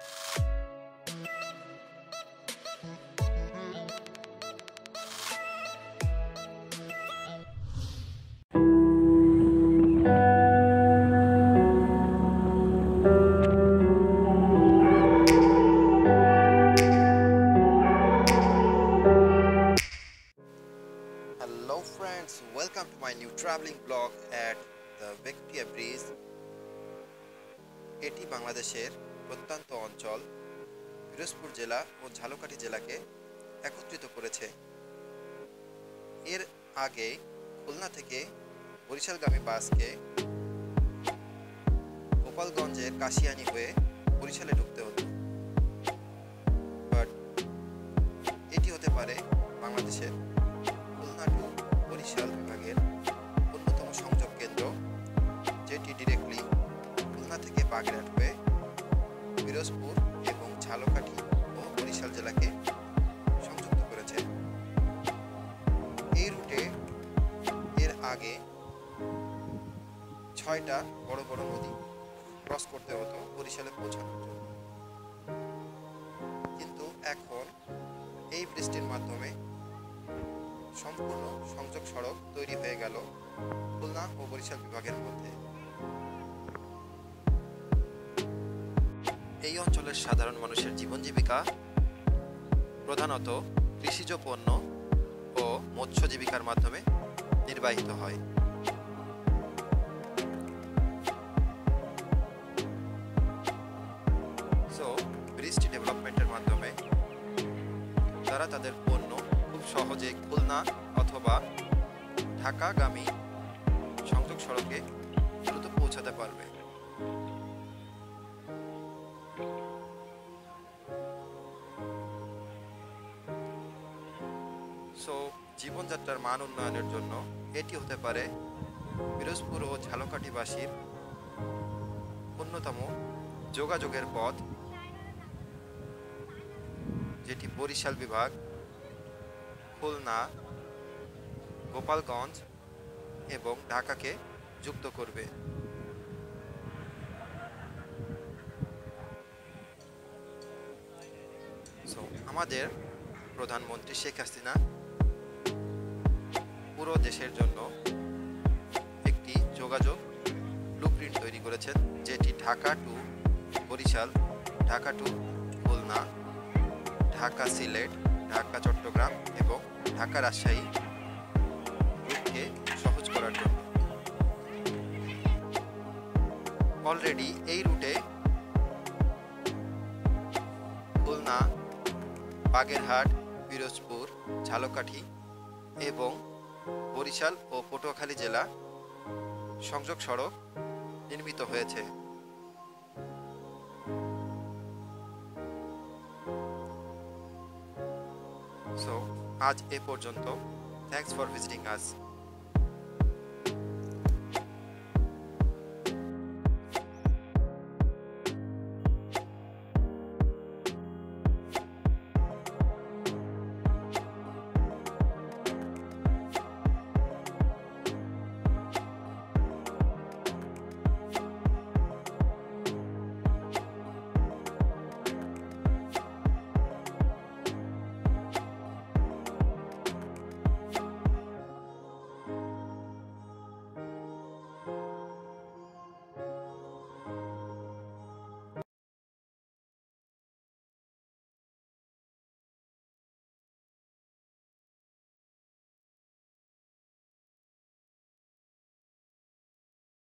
Hello friends, welcome to my new traveling blog at the Victoria Bridge. এটি বাংলাদেশের প্রত্যন্ত অঞ্চল পিরোজপুর জেলা ও ঝালকাঠি জেলাকে একত্রিত করেছে। এর আগে খুলনা থেকে বরিশালগামী বাসকে গোপালগঞ্জের কাশিয়ানী হয়ে বরিশালে ঢুকতে হতো, বাট এটি হতে পারে বাংলাদেশের খুলনা টু বরিশাল বিভাগের অন্যতম সংযোগ কেন্দ্র, যেটি ডিরেক্টলি খুলনা থেকে বাগেরহাট হয়ে পিরোজপুর এবং ঝালকাঠি ও বরিশাল জেলাকে সংযুক্ত করেছে। এই রুটে এর আগে 6টা বড় বড় নদী ক্রস করতে হতো বরিশালে পৌঁছানোর জন্য, কিন্তু এখন এই ব্রিজটির মাধ্যমে সম্পূর্ণ সংযোগ সড়ক তৈরি হয়ে গেল খুলনা ও বরিশাল বিভাগের মধ্যে। এই অঞ্চলের সাধারণ মানুষের জীবন জীবিকা প্রধানত কৃষিজ পণ্য ও মৎস্য জীবিকার মাধ্যমে নির্বাহিত হয়। সো ব্রিজটি ডেভেলপমেন্টের মাধ্যমে তারা তাদের পণ্য খুব সহজে খুলনা অথবা ঢাকাগামী সংযোগ সড়কে দ্রুত পৌঁছাতে পারবে। সো জীবনযাত্রার মান উন্নয়নের জন্য এটি হতে পারে পিরোজপুর ও ঝালকাঠিবাসীর অন্যতম যোগাযোগের পথ, যেটি বরিশাল বিভাগ, খুলনা, গোপালগঞ্জ এবং ঢাকাকে যুক্ত করবে। সো আমাদের প্রধানমন্ত্রী শেখ হাসিনা পুরো দেশের জন্য একটি যোগাযোগ ব্লুপ্রিন্ট তৈরি করেছেন, যেটি ঢাকা টু বরিশাল, ঢাকা টু খুলনা, ঢাকা সিলেট, ঢাকা চট্টগ্রাম এবং ঢাকা রাজশাহী রুটকে সহজ করার জন্য। অলরেডি এই রুটে খুলনা, বাগেরহাট, পিরোজপুর, ঝালকাঠি এবং বরিশাল ও পটুয়াখালী জেলা সংযোগ সড়ক নির্মিত হয়েছে। সো আজ এ পর্যন্ত। Thanks for visiting us.